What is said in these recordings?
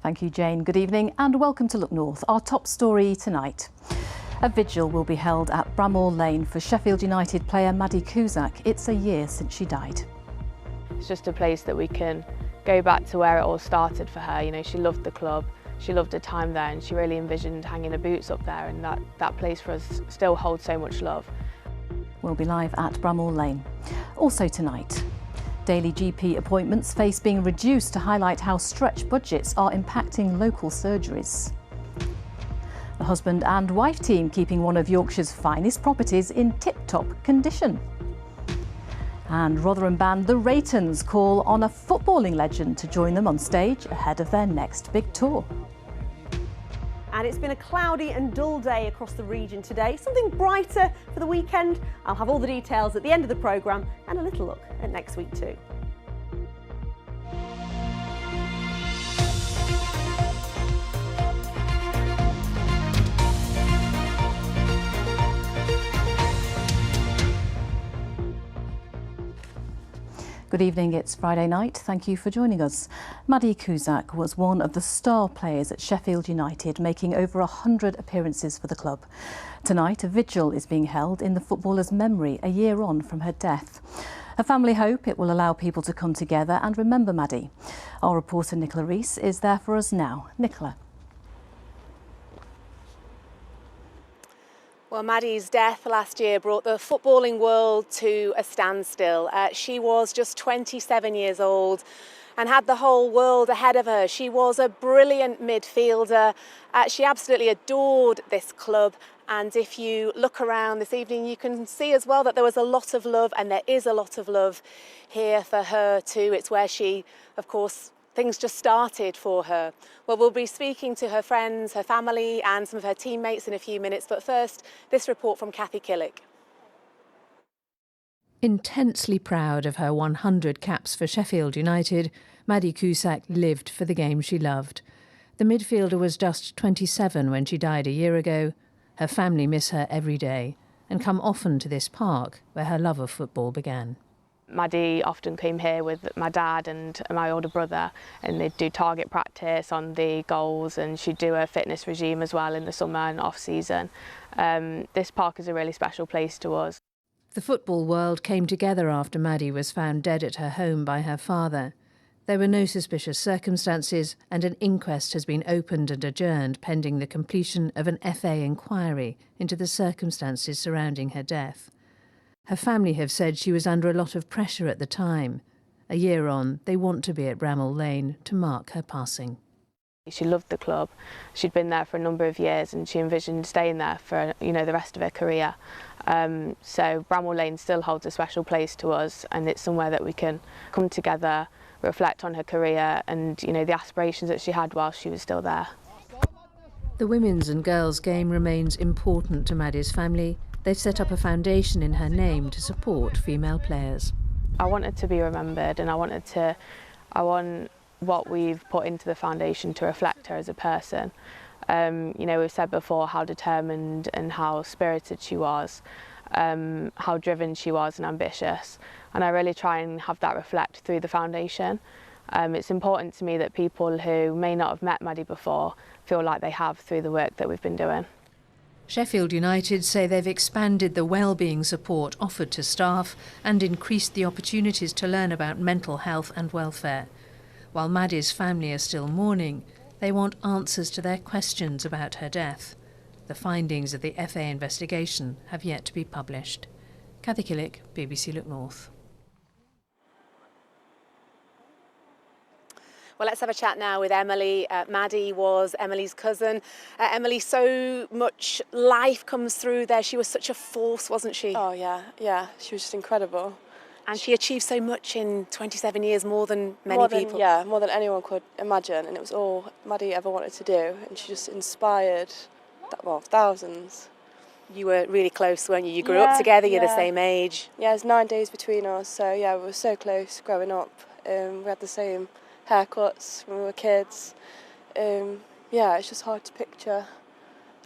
Thank you, Jane. Good evening and welcome to Look North. Our top story tonight. A vigil will be held at Bramall Lane for Sheffield United player Maddie Cusack. It's a year since she died. It's just a place that we can go back to where it all started for her. You know, she loved the club, she loved her time there, and she really envisioned hanging her boots up there, and that place for us still holds so much love. We'll be live at Bramall Lane. Also tonight, daily GP appointments face being reduced to highlight how stretched budgets are impacting local surgeries. The husband and wife team keeping one of Yorkshire's finest properties in tip-top condition. And Rotherham band The Raytons call on a footballing legend to join them on stage ahead of their next big tour. And it's been a cloudy and dull day across the region today. Something brighter for the weekend. I'll have all the details at the end of the programme and a little look at next week too. Good evening, it's Friday night. Thank you for joining us. Maddie Cusack was one of the star players at Sheffield United, making over 100 appearances for the club. Tonight, a vigil is being held in the footballer's memory a year on from her death. Her family hope it will allow people to come together and remember Maddie. Our reporter Nicola Rees is there for us now. Nicola. Well, Maddie's death last year brought the footballing world to a standstill. She was just 27 years old and had the whole world ahead of her. She was a brilliant midfielder. She absolutely adored this club. And if you look around this evening, you can see as well that there was a lot of love, and there is a lot of love here for her too. It's where she, of course, things just started for her. Well, we'll be speaking to her friends, her family and some of her teammates in a few minutes. But first, this report from Kathy Killick. Intensely proud of her 100 caps for Sheffield United, Maddie Cusack lived for the game she loved. The midfielder was just 27 when she died a year ago. Her family miss her every day and come often to this park where her love of football began. Maddie often came here with my dad and my older brother, and they'd do target practice on the goals, and she'd do a fitness regime as well in the summer and off season. This park is a really special place to us. The football world came together after Maddie was found dead at her home by her father. There were no suspicious circumstances, and an inquest has been opened and adjourned pending the completion of an FA inquiry into the circumstances surrounding her death. Her family have said she was under a lot of pressure at the time. A year on, they want to be at Bramall Lane to mark her passing. She loved the club. She'd been there for a number of years, and she envisioned staying there for the rest of her career. So Bramall Lane still holds a special place to us, and it's somewhere that we can come together, reflect on her career and the aspirations that she had while she was still there. The women's and girls' game remains important to Maddie's family. They've set up a foundation in her name to support female players. I want her to be remembered, and I want what we've put into the foundation to reflect her as a person. We've said before how determined and how spirited she was, how driven she was and ambitious. And I really try and have that reflect through the foundation. It's important to me that people who may not have met Maddie before feel like they have through the work that we've been doing. Sheffield United say they've expanded the wellbeing support offered to staff and increased the opportunities to learn about mental health and welfare. While Maddie's family are still mourning, they want answers to their questions about her death. The findings of the FA investigation have yet to be published. Kathy Killick, BBC Look North. Well, let's have a chat now with Emily. Maddie was Emily's cousin. Emily, so much life comes through there. She was such a force, wasn't she? Oh, yeah. She was just incredible. And she achieved so much in 27 years, more than many people. Yeah, more than anyone could imagine. And it was all Maddie ever wanted to do. And she just inspired, thousands. You were really close, weren't you? You grew up together, you're the same age. Yeah, it's 9 days between us. So, yeah, we were so close growing up. We had the same haircuts when we were kids. It's just hard to picture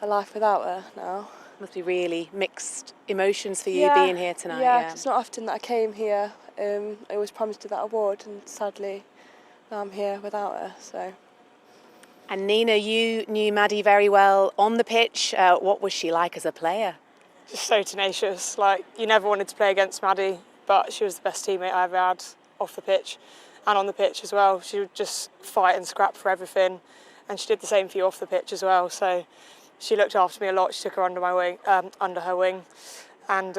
a life without her now. Must be really mixed emotions for you being here tonight. Yeah, it's not often that I came here. I was promised her that award, and sadly now I'm here without her. So And Nina, you knew Maddie very well on the pitch. What was she like as a player? Just so tenacious. Like, you never wanted to play against Maddie, but she was the best teammate I ever had off the pitch and on the pitch as well. She would just fight and scrap for everything, and she did the same for you off the pitch as well. So she looked after me a lot. She took her under her wing, and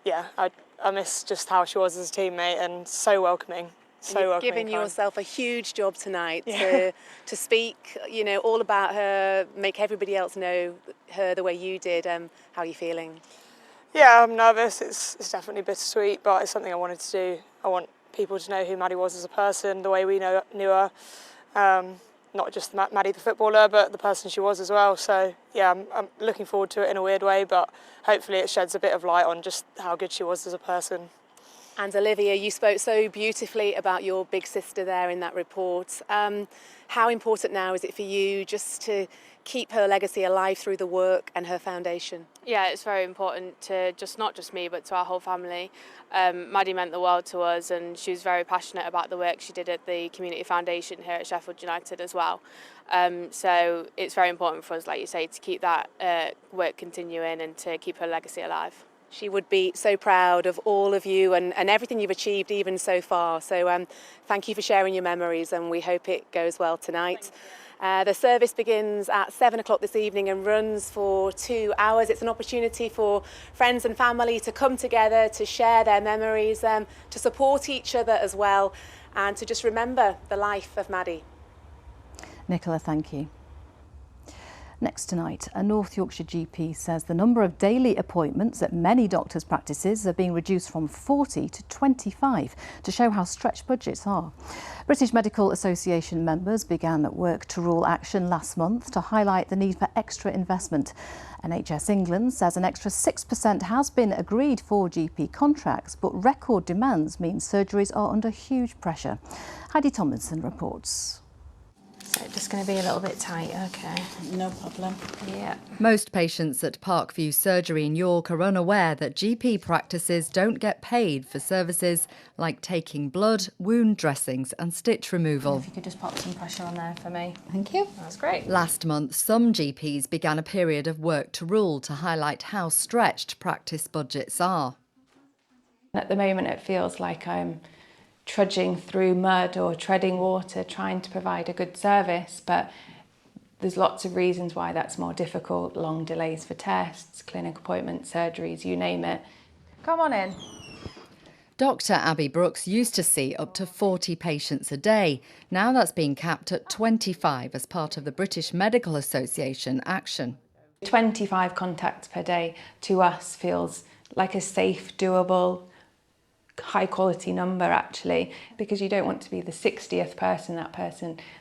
yeah, I miss just how she was as a teammate, and so welcoming. So You've welcoming. given yourself a huge job tonight Yeah. to speak, you know, all about her, make everybody else know her the way you did. How are you feeling? Yeah, I'm nervous. It's definitely bittersweet, but it's something I wanted to do. I want people to know who Maddie was as a person, the way we knew her. Not just Maddie the footballer, but the person she was as well. So yeah, I'm looking forward to it in a weird way, but hopefully it sheds a bit of light on just how good she was as a person. And Olivia, you spoke so beautifully about your big sister there in that report. How important now is it for you just to keep her legacy alive through the work and her foundation? Yeah, it's very important to not just me, but to our whole family. Maddie meant the world to us, and she was very passionate about the work she did at the Community Foundation here at Sheffield United as well. So it's very important for us, like you say, to keep that work continuing and to keep her legacy alive. She would be so proud of all of you and everything you've achieved even so far. So thank you for sharing your memories, and we hope it goes well tonight. The service begins at 7 o'clock this evening and runs for 2 hours. It's an opportunity for friends and family to come together, to share their memories, to support each other as well, and to just remember the life of Maddie. Nicola, thank you. Next tonight, a North Yorkshire GP says the number of daily appointments at many doctors' practices are being reduced from 40 to 25 to show how stretched budgets are. British Medical Association members began work to rule action last month to highlight the need for extra investment. NHS England says an extra 6% has been agreed for GP contracts, but record demands mean surgeries are under huge pressure. Heidi Tomlinson reports. So just going to be a little bit tight, okay. No problem. Yeah. Most patients at Parkview Surgery in York are unaware that GP practices don't get paid for services like taking blood, wound dressings and stitch removal. If you could just pop some pressure on there for me. Thank you. That's great. Last month, some GPs began a period of work to rule to highlight how stretched practice budgets are. At the moment it feels like I'm trudging through mud or treading water trying to provide a good service, but there's lots of reasons why that's more difficult. Long delays for tests, clinic appointments, surgeries, you name it. Come on in. Dr Abby Brooks used to see up to 40 patients a day. Now that's been capped at 25 as part of the British Medical Association action. 25 contacts per day to us feels like a safe, doable, high quality number actually, because you don't want to be the 60th person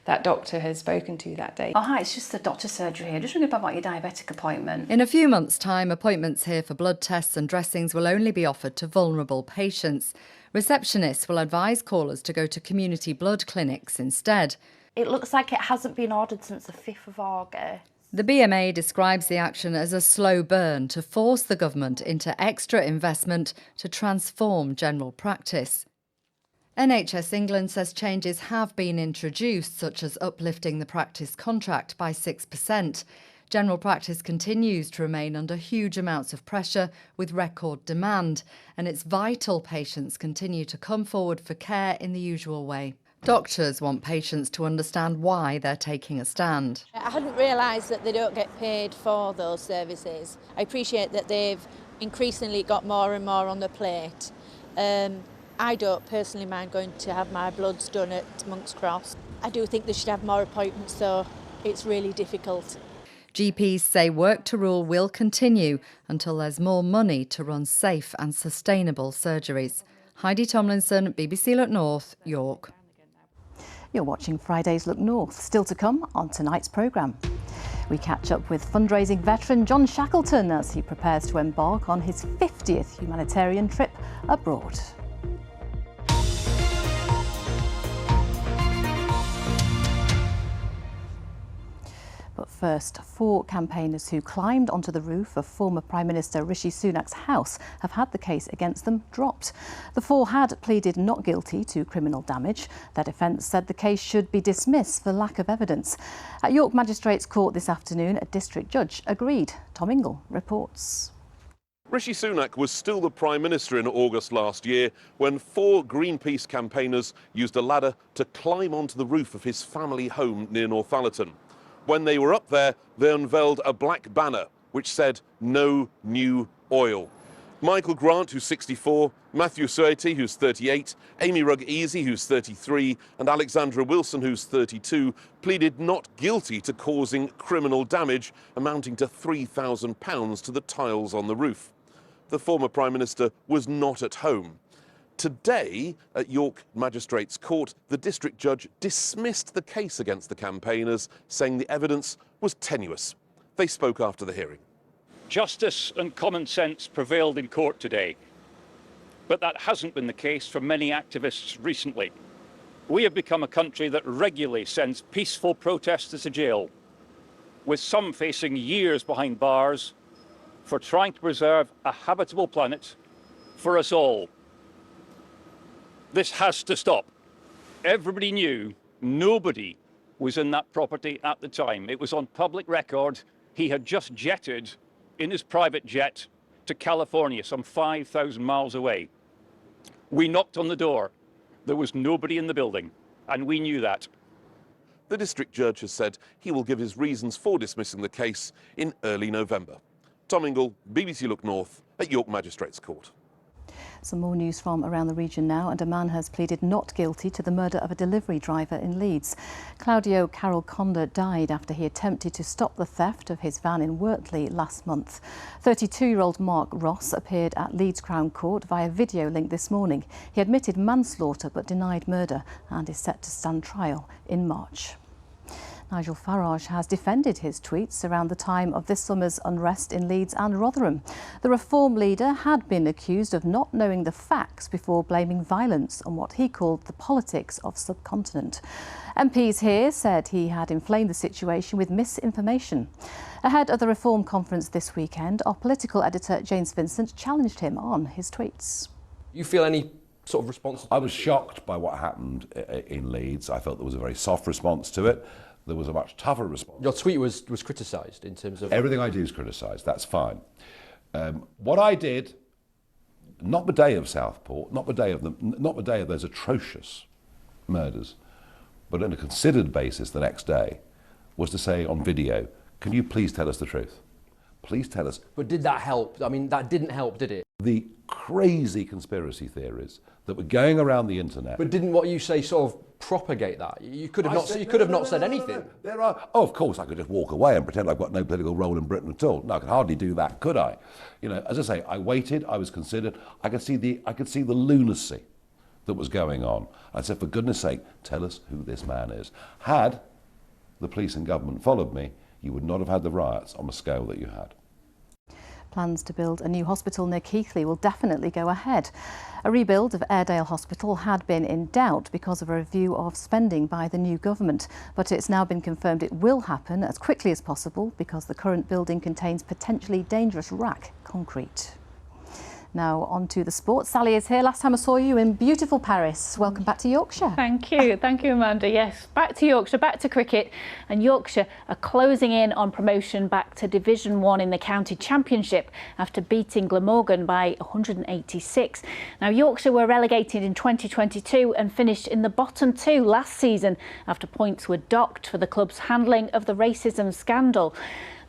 that doctor has spoken to that day. Oh, hi, it's just the doctor's surgery here. Just ringing about your diabetic appointment. In a few months' time, appointments here for blood tests and dressings will only be offered to vulnerable patients. Receptionists will advise callers to go to community blood clinics instead. It looks like it hasn't been ordered since the 5th of August. The BMA describes the action as a slow burn to force the government into extra investment to transform general practice. NHS England says changes have been introduced, such as uplifting the practice contract by 6%. General practice continues to remain under huge amounts of pressure with record demand, and it's vital patients continue to come forward for care in the usual way. Doctors want patients to understand why they're taking a stand. I hadn't realised that they don't get paid for those services. I appreciate that they've increasingly got more and more on the plate. I don't personally mind going to have my bloods done at Monk's Cross. I do think they should have more appointments, so it's really difficult. GPs say work to rule will continue until there's more money to run safe and sustainable surgeries. Heidi Tomlinson, BBC Look North, York. You're watching Friday's Look North. Still to come on tonight's programme. We catch up with fundraising veteran John Shackleton as he prepares to embark on his 50th humanitarian trip abroad. But first, 4 campaigners who climbed onto the roof of former Prime Minister Rishi Sunak's house have had the case against them dropped. The 4 had pleaded not guilty to criminal damage. Their defence said the case should be dismissed for lack of evidence. At York Magistrates Court this afternoon, a district judge agreed. Tom Ingle reports. Rishi Sunak was still the Prime Minister in August last year when 4 Greenpeace campaigners used a ladder to climb onto the roof of his family home near Northallerton. When they were up there, they unveiled a black banner which said, "No new oil." Michael Grant, who's 64, Matthew Soeti, who's 38, Amy Rugg-Easy, who's 33, and Alexandra Wilson, who's 32, pleaded not guilty to causing criminal damage amounting to £3,000 to the tiles on the roof. The former Prime Minister was not at home. Today, at York Magistrates Court, the district judge dismissed the case against the campaigners, saying the evidence was tenuous. They spoke after the hearing. Justice and common sense prevailed in court today, but that hasn't been the case for many activists recently. We have become a country that regularly sends peaceful protesters to jail, with some facing years behind bars for trying to preserve a habitable planet for us all. This has to stop. Everybody knew nobody was in that property at the time. It was on public record. He had just jetted in his private jet to California, some 5,000 miles away. We knocked on the door. There was nobody in the building, and we knew that. The district judge has said he will give his reasons for dismissing the case in early November. Tom Ingle, BBC Look North at York Magistrates Court. Some more news from around the region now, and a man has pleaded not guilty to the murder of a delivery driver in Leeds. Claudio Carol Conda died after he attempted to stop the theft of his van in Wortley last month. 32-year-old Mark Ross appeared at Leeds Crown Court via video link this morning. He admitted manslaughter but denied murder and is set to stand trial in March. Nigel Farage has defended his tweets around the time of this summer's unrest in Leeds and Rotherham. The Reform leader had been accused of not knowing the facts before blaming violence on what he called the politics of subcontinent. MPs here said he had inflamed the situation with misinformation. Ahead of the Reform conference this weekend, our political editor James Vincent challenged him on his tweets. You feel any sort of response? I was shocked by what happened in Leeds. I felt there was a very soft response to it. There was a much tougher response. Your tweet was criticised in terms of... Everything I do is criticised, that's fine. What I did, not the day of Southport, not the day of those atrocious murders, but on a considered basis the next day, was to say on video, can you please tell us the truth? Please tell us. But did that help? I mean, that didn't help, did it? The crazy conspiracy theories that were going around the internet. But didn't what you say sort of propagate that? You could have not said anything. There are. Oh, of course, I could just walk away and pretend I've got no political role in Britain at all. No, I could hardly do that, could I? You know, as I say, I waited. I was considered. I could see the lunacy that was going on. I said, for goodness sake, tell us who this man is. Had the police and government followed me, you would not have had the riots on the scale that you had. Plans to build a new hospital near Keighley will definitely go ahead. A rebuild of Airedale Hospital had been in doubt because of a review of spending by the new government, but it's now been confirmed it will happen as quickly as possible because the current building contains potentially dangerous rack concrete. Now on to the sports. Sally is here. Last time I saw you in beautiful Paris. Welcome back to Yorkshire. Thank you, Amanda. Yes, back to Yorkshire, back to cricket, and Yorkshire are closing in on promotion back to Division 1 in the County Championship after beating Glamorgan by 186. Now Yorkshire were relegated in 2022 and finished in the bottom 2 last season after points were docked for the club's handling of the racism scandal.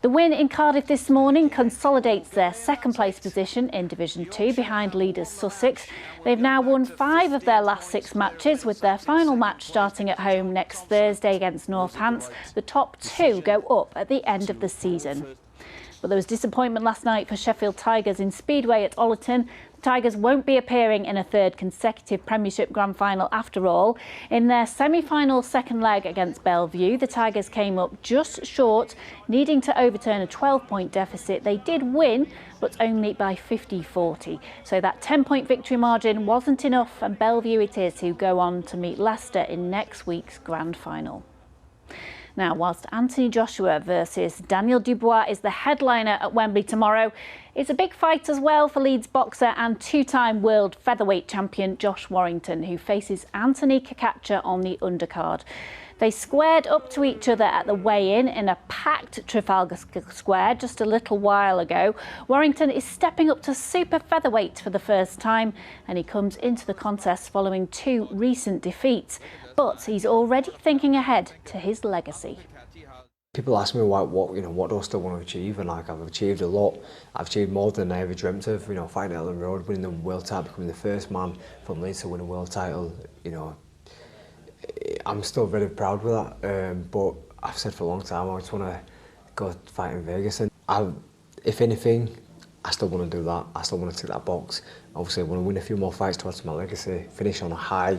The win in Cardiff this morning consolidates their second place position in Division 2 behind leaders Sussex. They've now won 5 of their last 6 matches, with their final match starting at home next Thursday against Northants. The top 2 go up at the end of the season. But there was disappointment last night for Sheffield Tigers in Speedway at Ollerton. Tigers won't be appearing in a third consecutive Premiership Grand Final after all. In their semi-final second leg against Bellevue, the Tigers came up just short, needing to overturn a 12-point deficit. They did win, but only by 50-40. So that 10-point victory margin wasn't enough, and Bellevue it is who go on to meet Leicester in next week's Grand Final. Now, whilst Anthony Joshua versus Daniel Dubois is the headliner at Wembley tomorrow, it's a big fight as well for Leeds boxer and two-time world featherweight champion Josh Warrington, who faces Anthony Kakatcha on the undercard. They squared up to each other at the weigh-in in a packed Trafalgar Square just a little while ago. Warrington is stepping up to super featherweight for the first time, and he comes into the contest following 2 recent defeats. But he's already thinking ahead to his legacy. People ask me what do I still want to achieve, and like I've achieved a lot. I've achieved more than I ever dreamt of. You know, fighting at Ellen Road, winning the world title, becoming the first man from Leeds to win a world title. You know, I'm still very proud with that. But I've said for a long time I just want to go fight in Vegas, and if anything, I still want to do that. I still want to tick that box. Obviously, I want to win a few more fights to add to my legacy, finish on a high.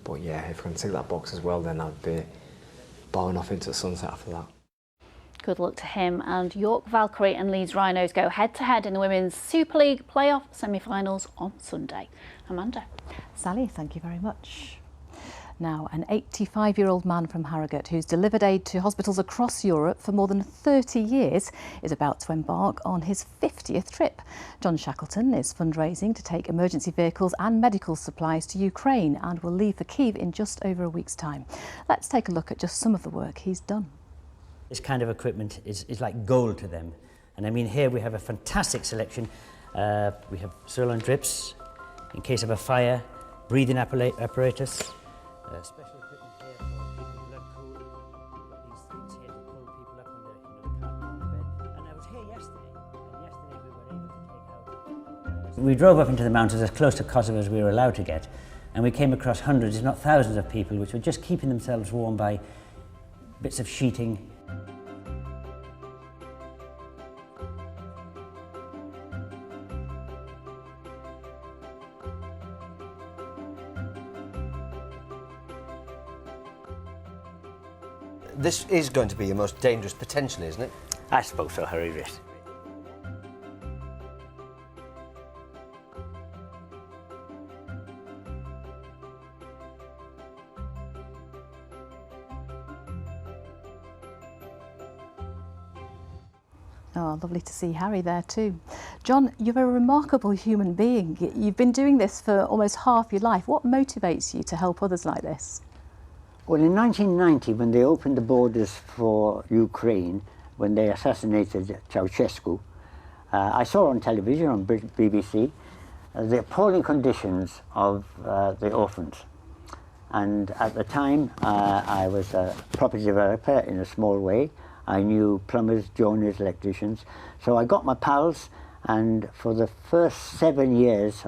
But yeah, if I can tick that box as well, then I'd be bowing off into the sunset after that. Good luck to him. And York Valkyrie and Leeds Rhinos go head-to-head in the Women's Super League playoff semi-finals on Sunday. Amanda. Sally, thank you very much. Now, an 85-year-old man from Harrogate who's delivered aid to hospitals across Europe for more than 30 years is about to embark on his 50th trip. John Shackleton is fundraising to take emergency vehicles and medical supplies to Ukraine and will leave for Kyiv in just over a week's time. Let's take a look at just some of the work he's done. This kind of equipment is like gold to them. And I mean, here we have a fantastic selection. We have Surlon drips in case of a fire, breathing apparatus, special equipment here for keeping blood cool. These things here to pull people up on the carpet on the bed. And I was here yesterday, and yesterday we were able to take out. We drove up into the mountains as close to Kosovo as we were allowed to get, and we came across hundreds, if not thousands, of people which were just keeping themselves warm by bits of sheeting. This is going to be your most dangerous potentially, isn't it? I suppose so, Harry. Yes. Oh, lovely to see Harry there too. John, you're a remarkable human being. You've been doing this for almost half your life. What motivates you to help others like this? Well, in 1990, when they opened the borders for Ukraine, when they assassinated Ceausescu, I saw on television, on BBC, the appalling conditions of the orphans. And at the time, I was a property developer in a small way. I knew plumbers, joiners, electricians. So I got my pals, and for the first 7 years,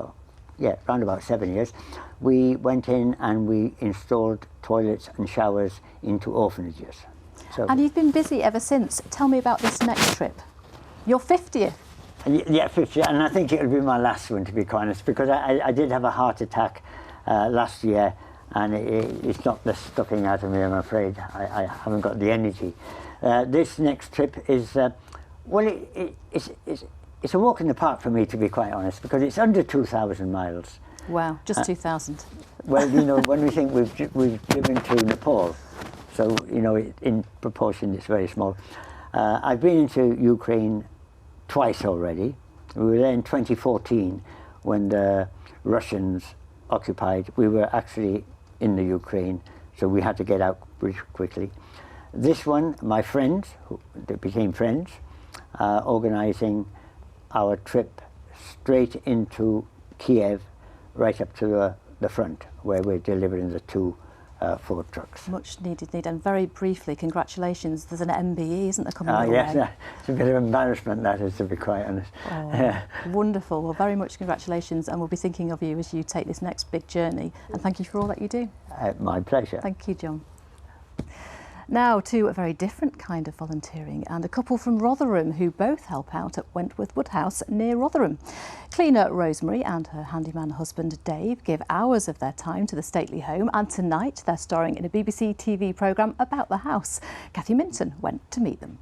around about 7 years, we went in and we installed toilets and showers into orphanages. So, and you've been busy ever since. Tell me about this next trip. Your 50th. Yeah, 50th, and I think it'll be my last one, to be quite honest, because I did have a heart attack last year, and it's not the stuffing out of me, I'm afraid. I haven't got the energy. This next trip is, it's a walk in the park for me, to be quite honest, because it's under 2,000 miles. Wow, just 2,000. Well, you know, when we think we've driven to Nepal, so, you know, in proportion it's very small. I've been into Ukraine twice already. We were there in 2014 when the Russians occupied. We were actually in the Ukraine, so we had to get out pretty quickly. This one, my friends, they became friends, organising our trip straight into Kiev, right up to the front, where we're delivering the 2 Ford trucks. Much needed need. And very briefly, congratulations. There's an MBE, isn't there, coming your yes, way? It's a bit of embarrassment, that is, to be quite honest. Oh, wonderful. Well, very much congratulations, and we'll be thinking of you as you take this next big journey. And thank you for all that you do. My pleasure. Thank you, John. Now to a very different kind of volunteering, and a couple from Rotherham who both help out at Wentworth Woodhouse near Rotherham. Cleaner Rosemary and her handyman husband Dave give hours of their time to the stately home, and tonight they're starring in a BBC TV programme about the house. Kathy Minton went to meet them.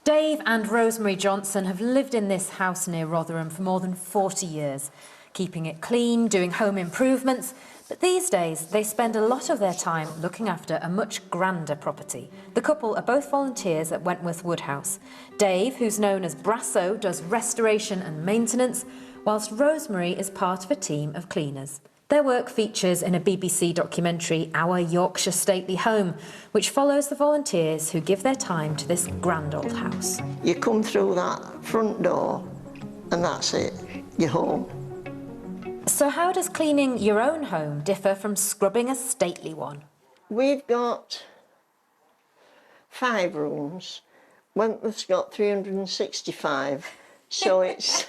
Dave and Rosemary Johnson have lived in this house near Rotherham for more than 40 years, keeping it clean, doing home improvements, But these days, they spend a lot of their time looking after a much grander property. The couple are both volunteers at Wentworth Woodhouse. Dave, who's known as Brasso, does restoration and maintenance, whilst Rosemary is part of a team of cleaners. Their work features in a BBC documentary, Our Yorkshire Stately Home, which follows the volunteers who give their time to this grand old house. You come through that front door and that's it, you're home. So how does cleaning your own home differ from scrubbing a stately one? We've got 5 rooms. Wentworth's got 365, so it's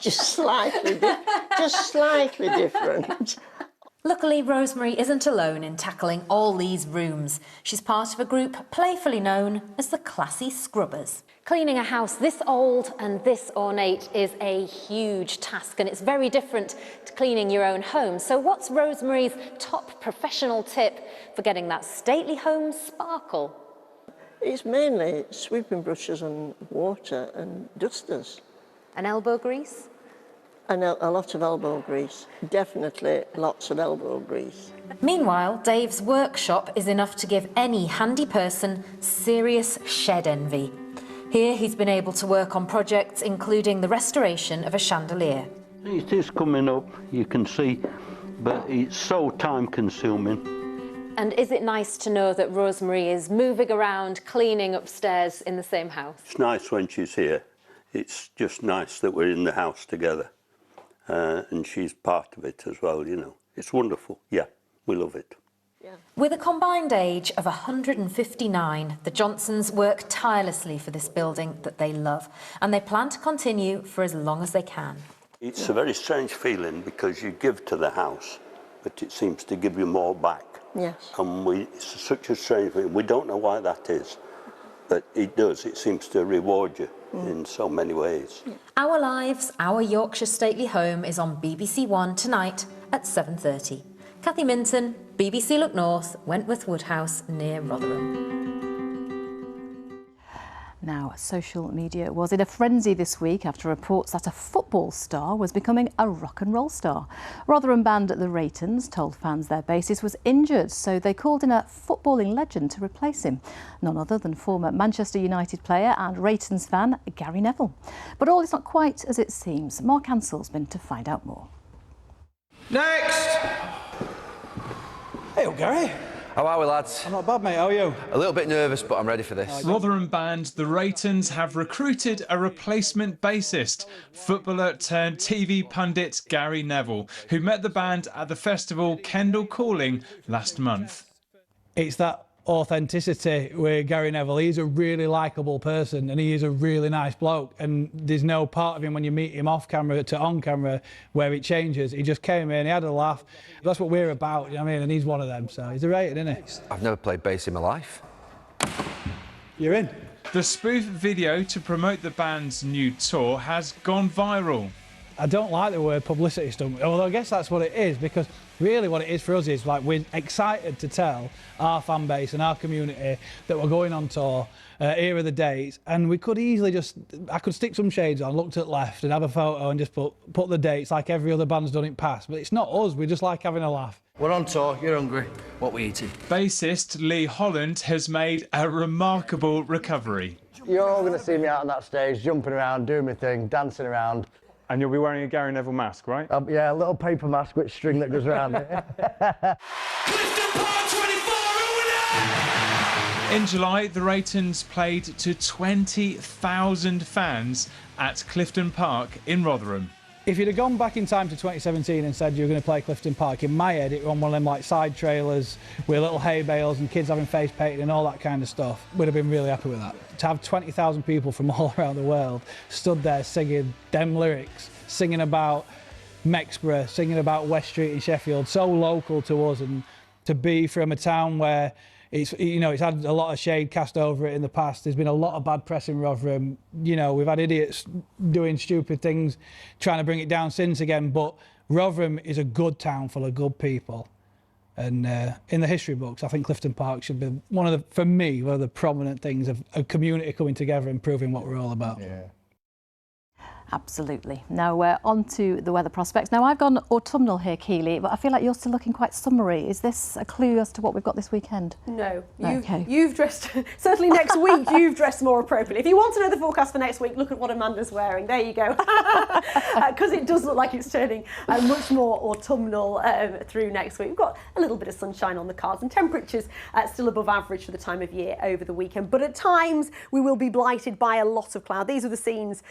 just slightly different. Luckily, Rosemary isn't alone in tackling all these rooms. She's part of a group playfully known as the Classy Scrubbers. Cleaning a house this old and this ornate is a huge task, and it's very different to cleaning your own home. So what's Rosemary's top professional tip for getting that stately home sparkle? It's mainly sweeping brushes and water and dusters. And elbow grease? And a lot of elbow grease. Definitely lots of elbow grease. Meanwhile, Dave's workshop is enough to give any handy person serious shed envy. Here he's been able to work on projects including the restoration of a chandelier. It is coming up, you can see, but it's so time consuming. And is it nice to know that Rosemary is moving around, cleaning upstairs in the same house? It's nice when she's here. It's just nice that we're in the house together. And she's part of it as well, you know. It's wonderful, yeah, we love it. With a combined age of 159, the Johnsons work tirelessly for this building that they love, and they plan to continue for as long as they can. It's a very strange feeling because you give to the house, but it seems to give you more back. Yes. And it's such a strange feeling. We don't know why that is, but it does. It seems to reward you in so many ways. Our Lives, Our Yorkshire Stately Home is on BBC One tonight at 7:30. Cathy Minton, BBC Look North, Wentworth Woodhouse near Rotherham. Now, social media was in a frenzy this week after reports that a football star was becoming a rock and roll star. Rotherham band The Raytons told fans their bassist was injured, so they called in a footballing legend to replace him. None other than former Manchester United player and Raytons fan Gary Neville. But all is not quite as it seems. Mark Ansell's been to find out more. Next! Hey, Gary. How are we, lads? I'm not bad, mate. How are you? A little bit nervous, but I'm ready for this. Rotherham band The Raytons have recruited a replacement bassist, footballer turned TV pundit Gary Neville, who met the band at the festival Kendal Calling last month. It's that authenticity with Gary Neville. He's a really likeable person and he is a really nice bloke, and there's no part of him when you meet him off camera to on camera where it changes. He just came in, he had a laugh. That's what we're about, you know what I mean? And he's one of them, so he's a rated, isn't he? I've never played bass in my life. You're in. The spoof video to promote the band's new tour has gone viral. I don't like the word publicity stunt, although I guess that's what it is, because really what it is for us is like we're excited to tell our fan base and our community that we're going on tour, here are the dates, and we could easily just, I could stick some shades on, look to the left and have a photo and just put the dates like every other band's done it past, but it's not us, we just like having a laugh. We're on tour, you're hungry, what we eating? Bassist Lee Holland has made a remarkable recovery. You're all going to see me out on that stage, jumping around, doing my thing, dancing around. And you'll be wearing a Gary Neville mask, right? Yeah, a little paper mask with string that goes around it. In July, the Raytons played to 20,000 fans at Clifton Park in Rotherham. If you'd have gone back in time to 2017 and said you were going to play Clifton Park, in my head it was on one of them like side trailers with little hay bales and kids having face painting and all that kind of stuff. We'd have been really happy with that. To have 20,000 people from all around the world stood there singing them lyrics, singing about Mexborough, singing about West Street in Sheffield, so local to us, and to be from a town where it's, you know, it's had a lot of shade cast over it in the past. There's been a lot of bad press in Rotherham. You know, we've had idiots doing stupid things, trying to bring it down since again, but Rotherham is a good town full of good people. And in the history books, I think Clifton Park should be one of the, for me, one of the prominent things of a community coming together and proving what we're all about. Yeah. Absolutely. Now we're on to the weather prospects. Now I've gone autumnal here, Keely, but I feel like you're still looking quite summery. Is this a clue as to what we've got this weekend? No. Okay. You've dressed, certainly next week, you've dressed more appropriately. If you want to know the forecast for next week, look at what Amanda's wearing. There you go. Because it does look like it's turning much more autumnal through next week. We've got a little bit of sunshine on the cards and temperatures still above average for the time of year over the weekend. But at times we will be blighted by a lot of cloud. These are the scenes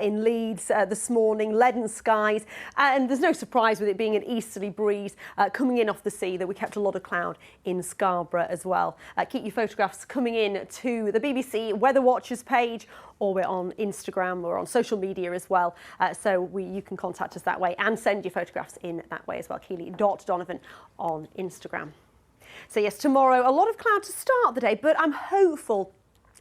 in Leeds this morning, leaden skies, and there's no surprise with it being an easterly breeze coming in off the sea that we kept a lot of cloud in Scarborough as well. Keep your photographs coming in to the BBC Weather Watchers page, or we're on Instagram or on social media as well, so you can contact us that way and send your photographs in that way as well. Keely.Donovan on Instagram. So yes, tomorrow a lot of cloud to start the day, but I'm hopeful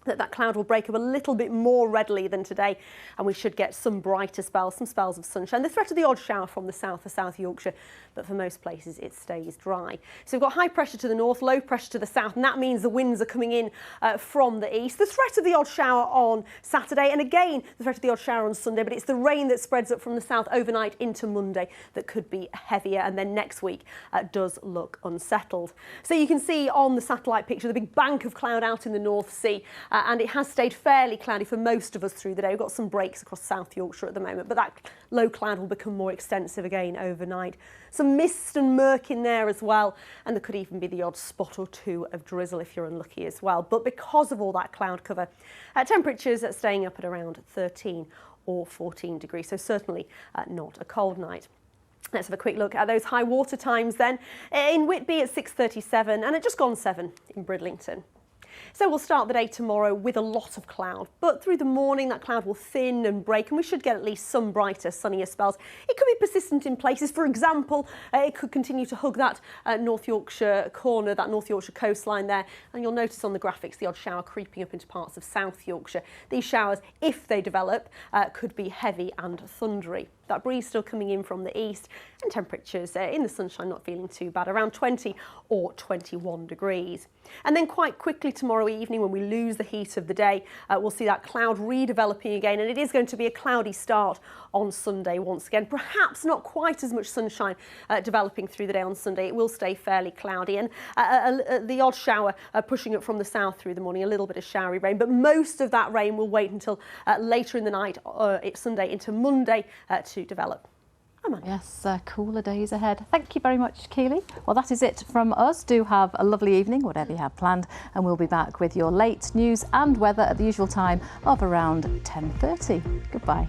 that cloud will break up a little bit more readily than today, and we should get some brighter spells, some spells of sunshine. The threat of the odd shower from the south or South Yorkshire, but for most places it stays dry. So we've got high pressure to the north, low pressure to the south, and that means the winds are coming in from the east. The threat of the odd shower on Saturday, and again the threat of the odd shower on Sunday, but it's the rain that spreads up from the south overnight into Monday that could be heavier, and then next week does look unsettled. So you can see on the satellite picture the big bank of cloud out in the North Sea, and it has stayed fairly cloudy for most of us through the day. We've got some breaks across South Yorkshire at the moment, but that low cloud will become more extensive again overnight. Some mist and murk in there as well, and there could even be the odd spot or two of drizzle if you're unlucky as well. But because of all that cloud cover, temperatures are staying up at around 13 or 14 degrees, so certainly not a cold night. Let's have a quick look at those high water times then. In Whitby at 6:37 and at just gone 7 in Bridlington. So we'll start the day tomorrow with a lot of cloud, but through the morning that cloud will thin and break, and we should get at least some brighter, sunnier spells. It could be persistent in places. For example, it could continue to hug that North Yorkshire corner, that North Yorkshire coastline there, and you'll notice on the graphics the odd shower creeping up into parts of South Yorkshire. These showers, if they develop, could be heavy and thundery. That breeze still coming in from the east, and temperatures in the sunshine not feeling too bad, around 20 or 21 degrees. And then quite quickly tomorrow evening, when we lose the heat of the day, we'll see that cloud redeveloping again, and it is going to be a cloudy start on Sunday once again. Perhaps not quite as much sunshine developing through the day on Sunday. It will stay fairly cloudy, and the odd shower pushing up from the south through the morning, a little bit of showery rain, but most of that rain will wait until later in the night, Sunday into Monday, to develop. Yes, cooler days ahead. Thank you very much, Keely. Well, that is it from us. Do have a lovely evening, whatever you have planned, and we'll be back with your late news and weather at the usual time of around 10:30. Goodbye.